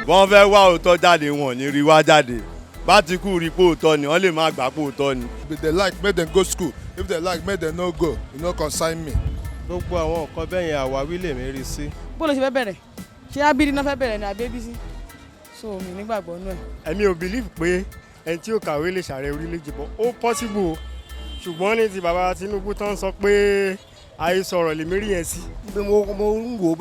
wọ́n fẹ́ wá òótọ́ jáde wọn ní rí wá jáde bá ti kú rí pé òótọ́ ni wọ́n lè má gbà pé òótọ́ ni. If they like make them go school, if they like make them no go, you no consign me. Gbogbo àwọn nǹkan bẹ́ẹ̀ yẹn àwáwí lè mí rí sí. bó ló ṣe fẹ́ bẹ̀rẹ̀ ṣé abídí náà fẹ́ bẹ̀rẹ̀ ní abébísí so mi nígbàgbọ́ nú ẹ̀. èmi ò believe pé ẹni tí ó kàwé lè ṣààrẹ orílẹ̀-èdè bọ́ ó possible ṣùgbọ́n ní ti bàbá Tinubu tán sọ pé àìsọ̀rọ̀ lèmi rí yẹn sí. mo ń wò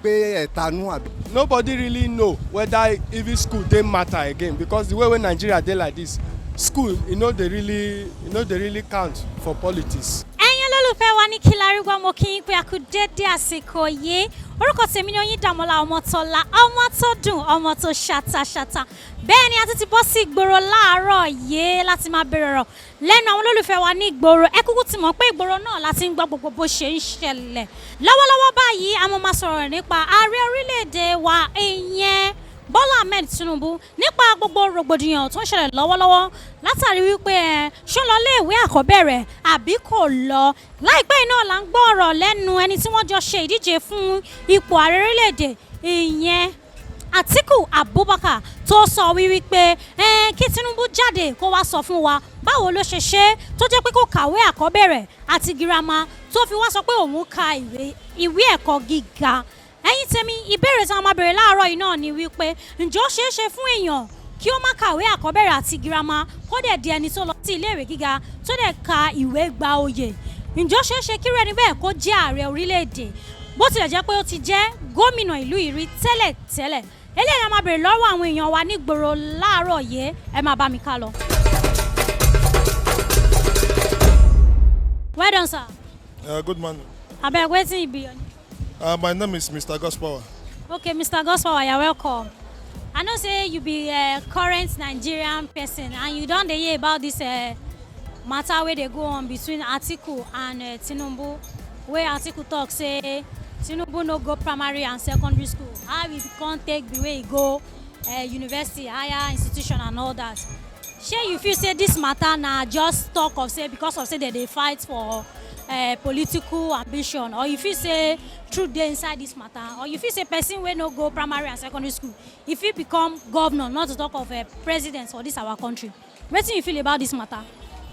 pé ẹ̀tanú àbí. Nobody really know whether even school dey matter again because the way wey Nigeria dey like this school e no dey really count for politics. ẹ̀yin olólùfẹ́ wa ní Kilarigbo mo kí yín pé a kú dédé àsìkò yìí orúkọ tèmi ni Oyindàmọ́lá Ọmọ́tọ́lá ọmọ tó dùn ọmọ tó ṣàtàṣàtà bẹ́ẹ̀ ni a ti bọ́ sí ìgboro láàárọ̀ yìí láti máa bèrè ọ̀rọ̀ lẹ́nu àwọn olólùfẹ́ wa ní ìgboro ẹ kúkú ti mọ̀ pé ìgboro náà láti ń gbọ́ gbogbo bó ṣe ń ṣẹlẹ̀ lọ́wọ́lọ́wọ́ báyìí a máa sọ̀rọ̀ nípa ààrẹ orílẹ̀-èdè wa ìyẹn Bọ́lá Ahmed Tinubu nípa gbogbo rògbòdìyàn tó ń ṣẹlẹ̀ lọ́wọ́lọ́wọ́ látàrí wípé ṣó lọ lé ìwé àkọ́bẹ̀rẹ̀ àbí kò lọ láìpẹ́ iná là ń gbọ́ ọ̀rọ̀ lẹ́nu ẹni tí wọ́n jọ ṣe ìdíje fún ipò ààrẹ orílẹ̀-èdè ìyẹn Atiku Abubakar tó sọ wípé kí Tinubu jáde kó wá sọ fún wa báwo ló ṣe ṣe tó jẹ́ pé kó kàwé àkọ́bẹ̀rẹ̀ àti girama tó fi wá sọ pé òun ka ìwé ẹ̀kọ́ gíga ẹ̀yin tèmi ìbéèrè tí wọ́n máa béèrè láàárọ̀ yìí náà ni wípé ǹjẹ́ ó ṣeé ṣe fún èèyàn kí ó má kàwé àkọ́bẹ̀rẹ̀ àti girama kó dẹ̀ di ẹni tó lọ sí iléèwé gíga tó dẹ̀ ka ìwé gba oyè ǹjẹ́ ó ṣeé ṣe kí irú ẹni bẹ́ẹ̀ kó jẹ́ ààrẹ orílẹ̀-èdè bó tilẹ̀ jẹ́ pé ó ti jẹ́ gómìnà ìlú ìrí tẹ́lẹ̀ eléyìí la máa béèrè lọ́wọ́ àwọn èèyàn wa nígboro láàárọ̀ yìí ẹ máa bá mi ká lọ. Well done, sir. Good morning. Abeg, wetin e be your name? My name is Mr. Godspower. Okay, Mr. Godspower, you're welcome. I know say you be a current Nigerian person and you don dey hear about this matter wey dey go on between Atiku and Tinubu wey Atiku talk say Tinubu no go primary and secondary school how e come take the way e go university higher institution and all that. Shey you feel say this matter na just talk of say because of say dem dey fight for political ambition or you feel say truth dey inside this matter or you feel say person wey no go primary and secondary school e fit become governor not to talk of president for this our country wetin you feel about this matter.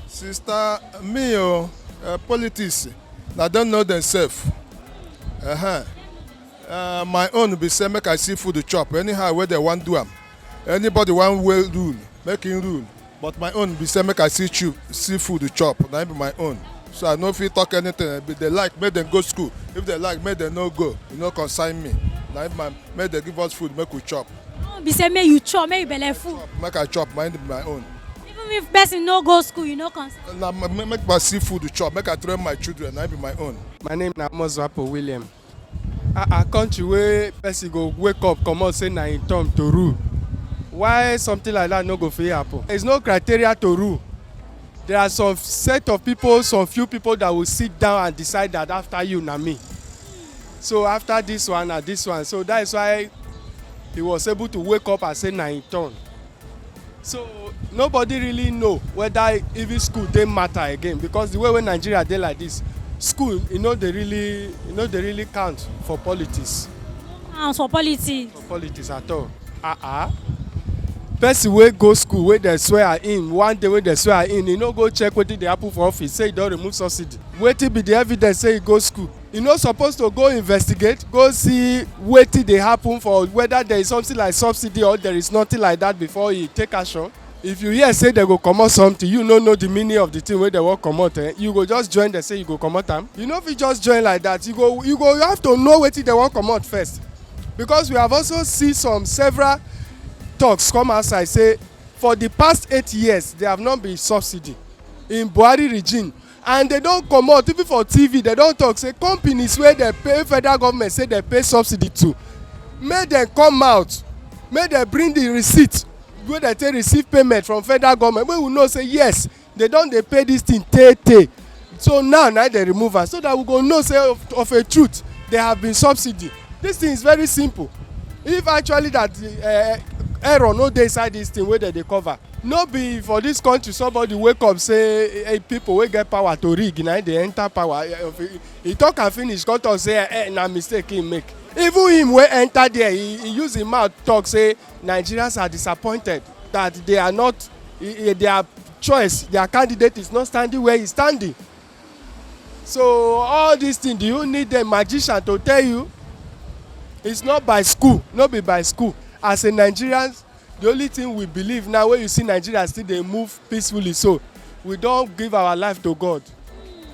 Sister me politics na dem know themselves. My own be say make I see food chop anyhow wey dem wan do am anybody wan well rule make him rule but my own be say make I see food chop na be my own. So I no fit talk anything. If they like, make them go school. If they like, make them no go. You no consign me. Now if make them give us food, make we chop. No be say make you chop, make you belle full. Make I chop, mind my own. Even if person no go school, you no consign. Now make my see food chop. Make I train my children. Now be my own. My name na Mozwapo William. A country where person go wake up, come out say na in turn to rule. Why something like that no go fit happen? There is no criteria to rule. There are some set of people, some few people that will sit down and decide that after you, na me. So after this one and this one, so that is why he was able to wake up and say na in turn. So nobody really know whether even school dey matter again because the way Nigeria dey like this, school e no dey really count for politics. For politics. For politics at all. Person wey go school wey dem swear in one day wey dem swear in e no go check wetin dey happen for office say e don remove subsidy wetin be the evidence say e go school e no suppose to go investigate go see wetin dey happen for whether there is something like subsidy or there is nothing like that before e take action. If you hear say dem go comot something you no know the meaning of the thing wey dem wan comot you go just join dem say you go comot am you no fit just join like that you go have to know wetin dem wan comot first because we have also see several talks come outside say for the past 8 years there have not been subsidy in Buhari regime and they don comot even for TV they don talk say companies wey dey pay federal government say dey pay subsidy to make dem come out make dem bring the receipt wey dem take receive payment from federal government wey we know say yes they don dey pay this thing tey so now dem remove am so that we go know say of a truth there have been subsidy. This thing is very simple if actually that error no dey inside this thing wey dem dey cover no be for this country somebody wake up say people wey get power to rig na dey enter power he talk am finish come talk say na mistake he make even him wey enter there he use him mouth talk say Nigerians are disappointed that they are not their choice their candidate is not standing where he standing. So all these things, do you need a magician to tell you? It's not by school, no be by school. As a Nigerian, the only thing we believe now when you see Nigeria still dey move peacefully, so we don give our life to God.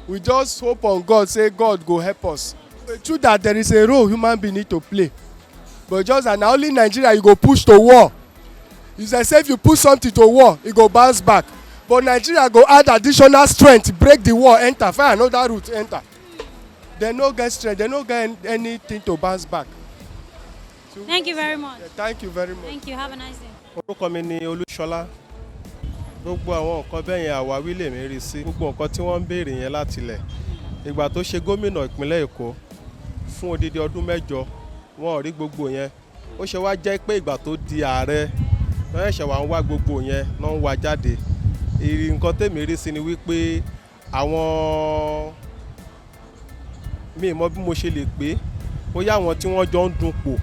We just hope on God, say God go help us. It's true that there is a role human being need to play, but just that na only Nigeria you go push to war. It's as if you push something to war, e go bounce back. But Nigeria go add additional strength, break the wall, enter, find another route, enter. They no get strength, they no get anything to bounce back. So, Thank you very much. yeah, thank you very much. Thank you. Have a nice day. Orúkọ mi ni Olúṣọlá. Gbogbo àwọn nǹkan bẹ́ẹ̀ yẹn àwáwí lèmi rí sí. Gbogbo nǹkan tí wọ́n ń béèrè yẹn láti ilẹ̀. Ìgbà tó ṣe gómìnà ìpínlẹ̀ Èkó fún odidi ọdún 8, wọn ò rí gbogbo yẹn. Ó ṣe wá jẹ́ pé ìgbà tó di ààrẹ wọ́n ṣẹ̀ṣẹ̀ wá ń wá gbogbo yẹn náà ń wá jáde. Nǹkan tèmi rí sí ni wípé àwọn mi mọ̀ bí mo ṣe lè pé bóyá àwọn tí wọ́n jọ ń dunpò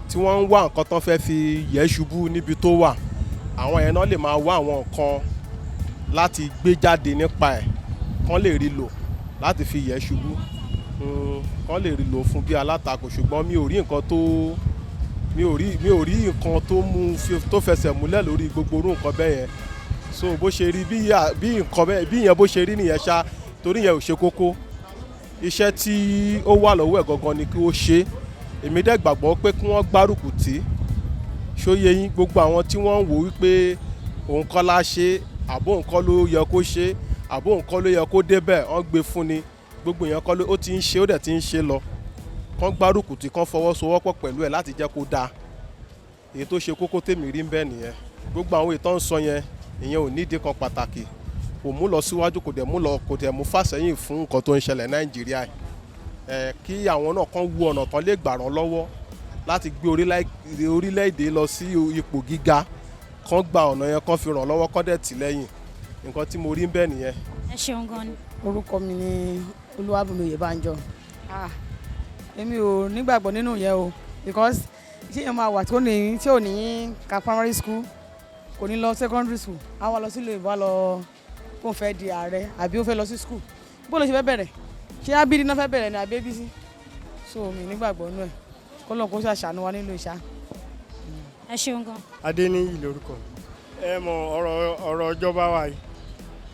tí wọ́n ń wá nǹkan tán fẹ́ fi yẹ̀ ṣubú níbi tó wà, àwọn yẹn náà lè máa wá àwọn nǹkan láti gbé jáde nípa ẹ̀ kán lè rí lò láti fi yẹ̀ ṣubú, kán lè rí lò fún bí alátakò. Ṣùgbọ́n mi ò rí nǹkan tó fẹsẹ̀ múlẹ̀ lórí gbogbo orú nǹkan bẹ́ẹ̀ yẹn. So bó ṣe rí bí yẹn bó ṣe rí nìyẹn ṣá, torí yẹn ò ṣe kókó. Iṣẹ́ tí ó wà lọ́wọ́ ẹ̀ gangan ni kí ó ṣe. Èmi dẹ̀ gbàgbọ́ pé kí wọ́n gbárùkù tì ṣóyè yín gbogbo àwọn tí wọ́n ń wò wípé òun kọ́ la ṣe àbó nǹkan ló yẹ kó ṣe àbó nǹkan ló yẹ kó débẹ̀ wọ́n gbé fún ni, gbogbo yẹn kọ́ ló ó ti ń ṣe ó dẹ̀ ti ń ṣe lọ. Kán gbárùkù tì, kán fọwọ́sowọ́pọ̀ pẹ̀lú ẹ̀ láti jẹ́ kó dáa. Èyí tó ṣe kókó tèmi rí ń bẹ́ẹ̀ nìyẹn. Gbogbo àwọn ìtàn ń sọ yẹn ìyẹn ò nídìí kan pàtàkì, kò mú lọ síwájú, kò dẹ̀ mú fàsẹ́yìn fún nǹkan tó ń ṣẹlẹ̀ Nàìjíríà. Kí àwọn náà kàn wo ọ̀nà tán lè gbà ràn lọ́wọ́ láti gbé orílẹ̀-èdè lọ sí ipò gíga, kàn gba ọ̀nà yẹn kàn fi ràn lọ́wọ́, kàn dẹ̀ tì lẹ́yìn. Nǹkan tí mo rí ń bẹ́ẹ̀ nìyẹn. Ẹ ṣeun gan ni. Orúkọ mi ni Olúwabùnmi Oyèbánjọ. Èmi ò nígbàgbọ́ nínú yẹn o, because ṣé èèyàn máa wà tí ò ní ka primary school, kò ní lọ secondary school, á wá lọ sílùú ìbá lọ kó fẹ́ di ààrẹ àbí ó fẹ́ lọ sí school. Bó ló ṣe fẹ́ bẹ̀rẹ̀? Ṣé abídí náà fẹ́ bẹ̀rẹ̀ ní àbí ABC? So mi nígbàgbọ́ nínú ẹ̀. Kọ́lọ́n kó ṣàṣàánú wa nílò ìṣá. Ẹ ṣeun gan. Adéníyì lórúkọ. Ẹ mọ ọ̀rọ̀ ìjọba wa yìí,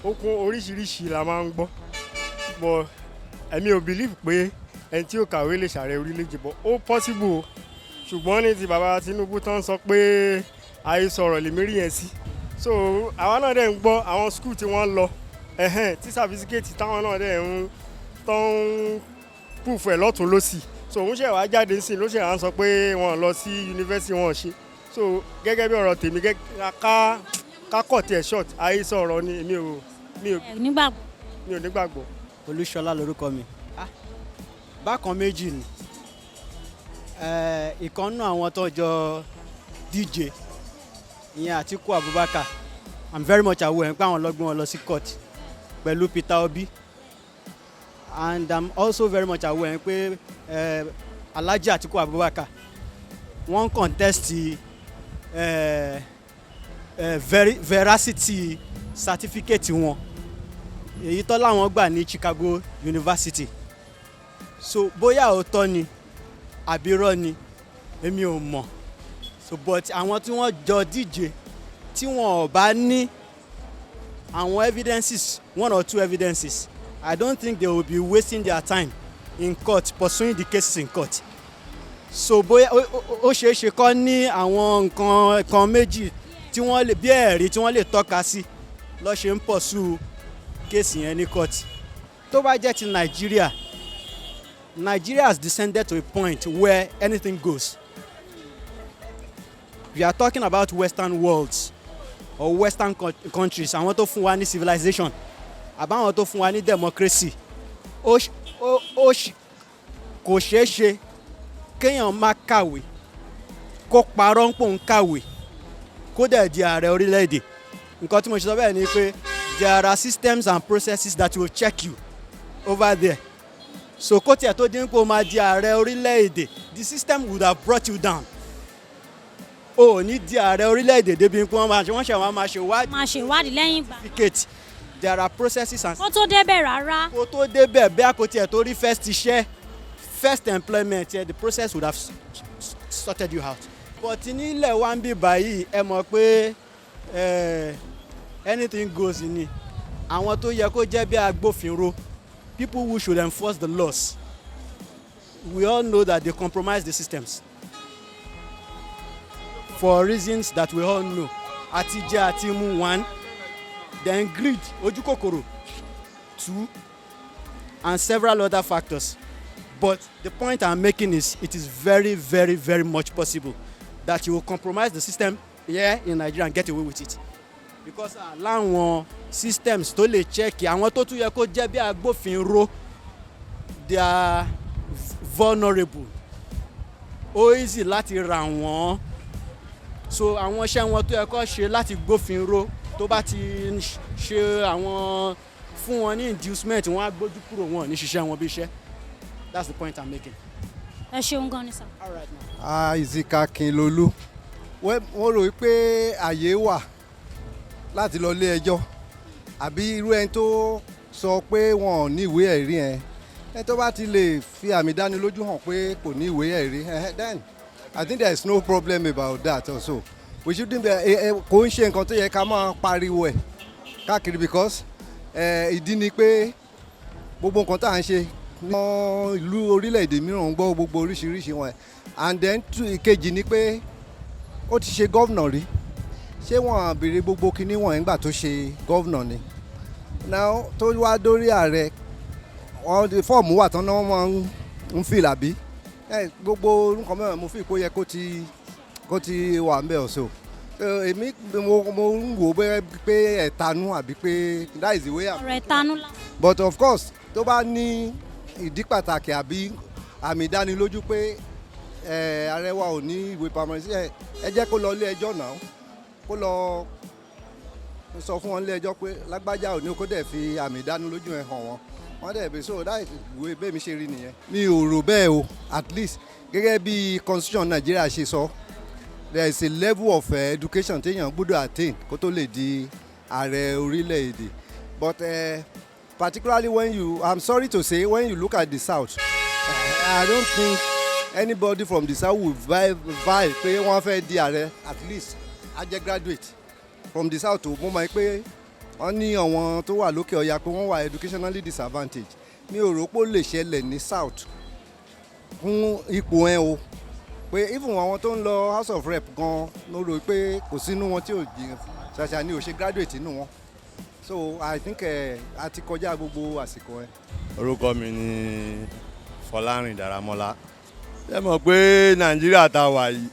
ó kún oríṣiríṣi la máa ń gbọ́, but èmi ò believe pé ẹni tí ó kàwé lè ṣààrẹ orílẹ̀-èdè, bọ̀ ó possible o. Ṣùgbọ́n ní ti bàbá Tinubu tán sọ pé àìsọ̀rọ̀ lèmi rí yẹn sí. So àwa náà dẹ̀ ń gbọ́ àwọn school tí wọ́n lọ, tí certificate táwọn náà dẹ̀ ń tán proof ẹ̀ lọ́tún lọ́sì. So òun ṣe wá jáde sí ló ṣe à ń sọ pé wọ́n lọ sí yunifásitì wọn ṣe. So gẹ́gẹ́ bí ọ̀rọ̀ tèmi ká kọ̀ tiẹ̀ short, àìsọ̀rọ̀ ni mi ò nígbàgbọ́. Olúṣọlá lórúkọ mi. Bákan méjì ni ìkànnù àwọn tó jọ DJ ìyẹn Atiku Abubakar, I'm very much aware pé àwọn lọ́gbọ́n wọn lọ sí court pẹ̀lú Peter Obi, and I'm also very much aware pé Alhaji Atiku Abubakar wọ́n contest veracity certificate wọn èyí tó láwọn gbà ní Chicago University. So bóyá òótọ́ ni àbí irọ́ ni èmi ò mọ̀. So but àwọn tí wọ́n jọ díje tí wọ́n ò bá ní àwọn evidences, 1 or 2 evidences, I don't think they will be wasting their time in court, pursuing the cases in court. So bóyá ó ṣeé ṣe kó ní àwọn nǹkan méjì tí wọ́n lè bí ẹ̀rí tí wọ́n lè tọ́ka sí ló ṣe ń pursue case yẹn ní court. Tó bá jẹ́ ti Nigeria has descended to a point where anything goes. We are talking about Western worlds or Western countries. Àwọn tó fún wa ní civilization, àbáwọn tó fún wa ní democracy. Kò ṣeé ṣe kéèyàn má kàwé, kó parọ́ ń pò ń kàwé, kó dẹ̀ di ààrẹ orílẹ̀-èdè. Nǹkan tí mo ṣe sọ bẹ́ẹ̀ ni pé there are systems and processes that will check you over there. So kó tiẹ̀ tó dín pé ó máa di ààrẹ orílẹ̀-èdè, the system would have brought you down. O ní di ààrẹ orílẹ̀-èdè débi pé wọ́n ṣe máa ṣèwádìí lẹ́yìn ìgbà. certificate. There are processes and. Kó tó débẹ̀ rárá. Kó tó débẹ̀ bí a kò tiẹ̀ tó rí first iṣẹ́ first employment the process would have sorted you out. But nílẹ̀ wa ń bí báyìí ẹ mọ̀ pé anything goes ni. Àwọn tó yẹ kó jẹ́ bí agbófinró, people who should enforce the laws, we all know that they compromise the systems for reasons that we all know. Àtijẹ àtimu one, then greed, ojúkòkòrò two, and several other factors. But the point I'm making is it is very, very, very much possible that you will compromise the system here in Nigeria and get away with it. Because láwọn systems tó lè check àwọn tó tún yẹ kó jẹ́ bí agbófinró, they are vulnerable. Ó easy láti rà wọ́n. So àwọn iṣẹ́ wọn tó yẹ kó ṣe láti gbófinró tó bá ti ṣe àwọn fún wọn ní inducement wọn á gbójú kúrò wọn ní ṣiṣẹ́ wọn bí iṣẹ́. That's the point I'm making. Ẹ ṣeun gan ni sir. All right now. Ìzìkà Kìnlolú wọ́n rò pé àyè wà láti lọ ilé ẹjọ́ àbí irú ẹni tó sọ pé wọn ò ní ìwé ẹ̀rí ẹni tó bá ti lè fi àmì dánilójú hàn pé kò ní ìwé ẹ̀rí then I think there is no problem about that also. We shouldn't be kò ń ṣe nǹkan tó yẹ ká máa pariwo ẹ̀ káàkiri because ìdí ni pé gbogbo nǹkan tá à ń ṣe ní ìlú orílẹ̀-èdè mìíràn ń gbọ́ gbogbo oríṣiríṣi wọn and then ìkejì ni pé ó ti ṣe gọ́vnà rí ṣé wọ́n béèrè gbogbo kinní wọ̀nyí nígbà tó ṣe gọ́vnà ni now tó wá dórí ààrẹ fọ́ọ̀mù wà tán náà wọ́n ń fìlà bí gbogbo nǹkan mẹ́rin mo fi kó yẹ kó ti wà ń bẹ̀ ọ̀ṣọ́ èmi mo ń wò pé ẹ̀tanú àbí pé that is the way. ọ̀rọ̀ ẹ̀tanú la. But of course tó bá ní ìdí pàtàkì àbí àmì ìdánilójú pé ààrẹ wa ò ní ìwé permanent ẹ jẹ́ kó lọ ilé ẹjọ́ náà kó lọ sọ fún wọn ilé ẹjọ́ pé lágbájá ò ní kó dẹ̀ fi àmì ìdánilójú ẹ̀ hàn wọ́n dẹ̀ bẹ̀ so that ìwé bẹ́ẹ̀ mi ṣe rí nìyẹn. mi ò rò bẹ́ẹ̀ o at least gẹ́gẹ́ bí constitution Nigeria ṣe sọ there is a level of education téèyàn gbọ́dọ̀ attain kó tó lè di ààrẹ orílẹ̀-èdè but particularly I'm sorry to say when you look at the south I don't think anybody from the south will vie pé wọ́n fẹ́ di ààrẹ at least a jẹ́ graduate from the south mo mọ̀ pé wọ́n ní àwọn tó wà lókè ọya pé wọ́n wà educationally disadvantaged mi ò rò pé ó lè ṣẹlẹ̀ ní south fún ipò ẹ̀ o pé even àwọn tó ń lọ house of rep gan mo rò pé kò sínú wọn tí ò jìn ṣàṣà ni ò ṣe graduate nínú wọn so I think a ti kọjá gbogbo àsìkò ẹ̀. Orúkọ mi ni Fọlárìn Dáramọ́lá. Ẹ mọ̀ pé Nàìjíríà tá a wà yìí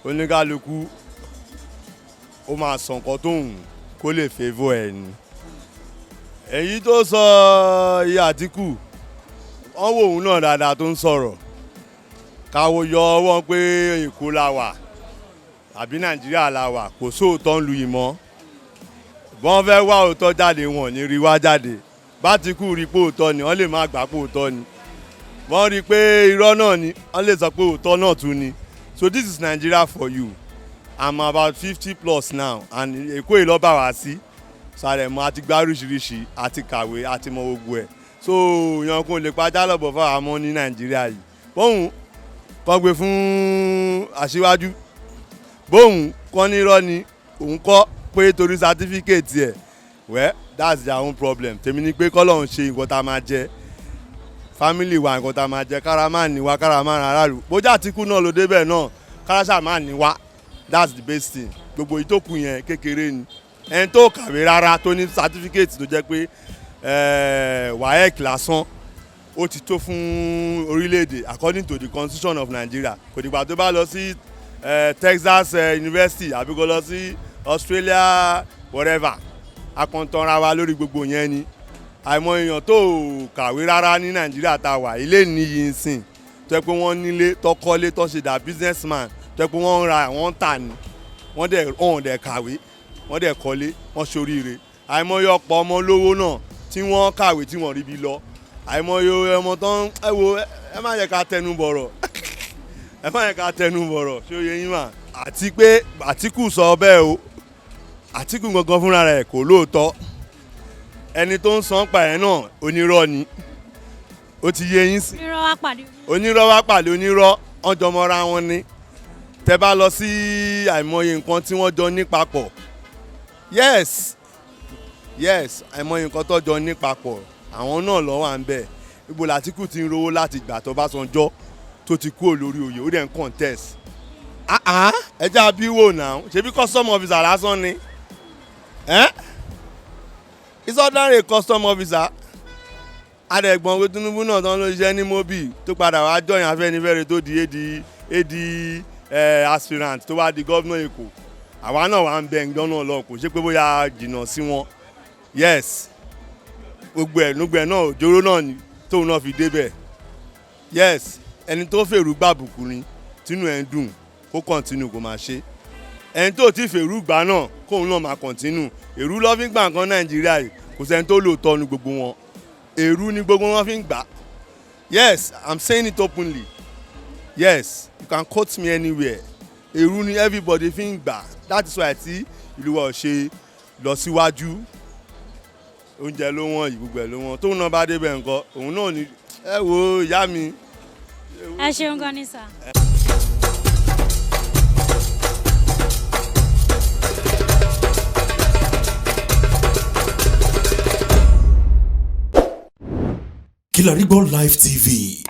oníkálukú ó máa sọ nǹkan tó hùn kó lè favour ẹ̀ ni. Èyí tó sọ iye Àtíkù wọ́n wò òun náà dáadáa tó ń sọ̀rọ̀ káwo yọ wọ́n pé Èkó la wà àbí Nàìjíríà la wà kò sóòótọ́ ń lu ìmọ̀ wọ́n fẹ́ wá òótọ́ jáde wọn ní rí wá jáde b'Átíkù rí pé òótọ́ ni wọ́n lè má gbà pé òótọ́ ni wọ́n rí pé irọ́ náà ni wọ́n lè sọ pé òótọ́ náà tún ni so this is Nigeria for you. I'm about 50+ now and Èkó yìí ló bá wá sí Sàrẹ̀mọ́ àti gbá oríṣiríṣi àti kàwé àti mọ gbogbo ẹ̀ so yan kò lè pàjá lọ́bọ̀ fún àwọn ọmọ ní Nàìjíríà yìí bóun kọ́ gbé fún Aṣíwájú bóun kọ́ ní irọ́ ni òun kọ́ pé torí certificate ẹ̀ well that's their own problem tèmi ni pé kọ́lọ́hún ṣe nǹkan tá a máa jẹ family wa nǹkan tá a máa jẹ kára máa ní wa kára máa ràn aráàlú bójú Àtíkù náà ló débẹ̀ náà kára ṣáà máa ní wa that's the best thing gbogbo ìtókù yẹn kékeré ni ẹni tó kàwé rárá tó ní certificate tó jẹ́ pé WAEC lásán ó ti tó fún orílẹ̀-èdè according to the constitution of Nigeria kò dìgbà tó bá lọ sí Texas University àbí kó lọ sí Australia whatever akọ̀ntànra wa lórí gbogbo yẹn ni àìmọ̀ èèyàn tó kàwé rárá ní Nàìjíríà tá a wà ilé níyì ń sìn tó yẹ pé wọ́n nílé tó kọ́lé tó ṣe dà businessman tó yẹ pé wọ́n ń ra wọ́n ń tà ní wọ́n dẹ̀ kàwé wọ́n dẹ̀ kọ́lé wọ́n ṣoríire àìmọye ọ̀pọ̀ ọmọ olówó náà tí wọ́n kàwé tí wọ́n ríbi lọ àìmọye ọmọ tó ń ẹ má yẹ ká tẹnu bọ̀rọ̀ ẹ má yẹ ká tẹnu bọ̀rọ̀ ṣé ó yẹ yín mà àti pé Àtíkù sọ bẹ́ẹ̀ o Àtíkù gangan fúnra rẹ̀ kò lóòótọ́ ẹni tó ń san pa ẹ̀ náà onírọ́ ni ó ti yé yín sí onírọ́ wá pàdé onírọ́ wọ́n jọ mọ́ra wọn ni tẹ́ bá lọ sí àìmọye nǹkan tí wọ́n jọ ní papọ̀ yes àìmọye nǹkan tó jọ ní papọ̀ àwọn náà lọ́wọ́ à ń bẹ̀ ibo l'Àtíkù ti ń rówó láti gbà tó bá sanjọ́ tó ti kúrò lórí oyè ó dẹ̀ ń contest ẹ jẹ́ àbí wò náà ṣebí custom officer lásán ni it's ordinary custom officer adẹ̀gbọ́n pé Tinubu náà tán ló ṣiṣẹ́ ní Mobi tó padà wá jọyìn Afẹ́nifẹ́re tó di AD aspirant tó wá di gómìnà Èkó àwa náà wà ń bẹ ǹjọ́ náà lọ kò ṣe pé bóyá jìnnà sí wọn yes gbogbo ẹ̀ náà òjòrò náà ni tóun náà fi débẹ̀ yes ẹni tó fèrú gbàbùkù ni tínú ẹ̀ ń dùn kó kọ́ntínú kó máa ṣe ẹni tó ti fèrú gbà náà kóun náà máa kọ́ntínú èrú lọ́ fi ń gbà nǹkan Nàìjíríà yìí kò sẹ́ni tó lóòótọ́ ní gbogbo wọn èrú ni gbogbo wọn fi ń gbà yes I'm saying it openly yes you can quote me anywhere èrú ni everybody fi ń gbà that is why tí ìlú wa ò ṣe lọ síwájú oúnjẹ ló wọ́n yìí gbogbo ẹ̀ ló wọ́n tóun náà bá débẹ̀ nǹkan òun náà ni ẹ wo ìyá mi. ẹ ṣeun gan ni sà. Kilarigbo Live TV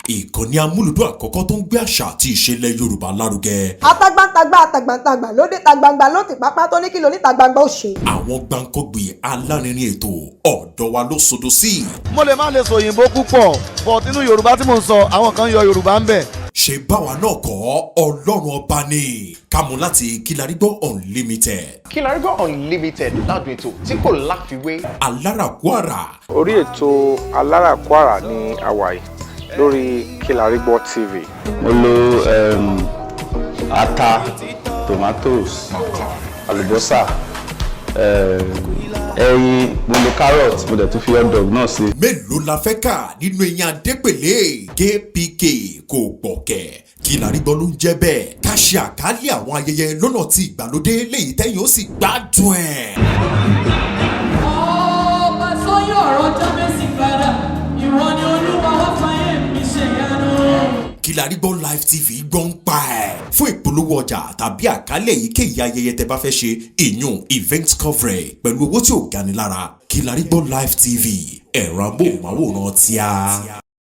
ìkànnì amúlùdún àkọ́kọ́ tó ń gbé àṣà àti ìṣẹ̀lẹ̀ Yorùbá lárugẹ. Atagbantagba lóde tagbangba ló ti pápá tó ní kí lóní tagbangba ó ṣe. Àwọn gbàǹkọ́gbì alárinrin ètò ọ̀dọ́ wa ló sodo sí. Mo lè má lè sọ òyìnbó púpọ̀ but nínú Yorùbá tí mò ń sọ àwọn kan yọ Yorùbá ń bẹ̀. Ṣé báwa náà kọ́ Ọlọ́run ọba ni kámú láti Kilarigbo Unlimited. Kilarigbo Unlimited ládùn ètò tí kò láfiwé. Aláràkúàrà. Orí ètò Aláràkúàrà ní àwàyè lórí Kilarigbo TV. Mo lo ata, tomatoes, àlùbọ́sà, ẹyin, mo lo carrot, mo dẹ̀ tún fi hot dog náà sí. Mélòó la fẹ́ kà nínú eyín adépèlé KPK kò gbọ̀kẹ̀ Kilarigbo ló ń jẹ́ bẹ́ẹ̀ ká ṣe àkálẹ̀ àwọn ayẹyẹ lọ́nà tí ìgbàlódé léyìí tẹ́yìn ó sì gbádùn ẹ̀. ọba sọyún ọ̀rọ̀ jábẹ́sì padà ìwọ ni Olúwa wá fàyè mi ṣe yanu. Kilarigbo Live TV gbọ́n pa ẹ̀ fún ìpolówó ọjà tàbí àkálẹ̀ èyíkéyìí ayẹyẹ tẹ́ bá fẹ́ ṣe ìyún event coverage pẹ̀lú owó tí ò gani lára Kilarigbo Live TV ẹ̀rọ amóhùnmáwòrán tíá.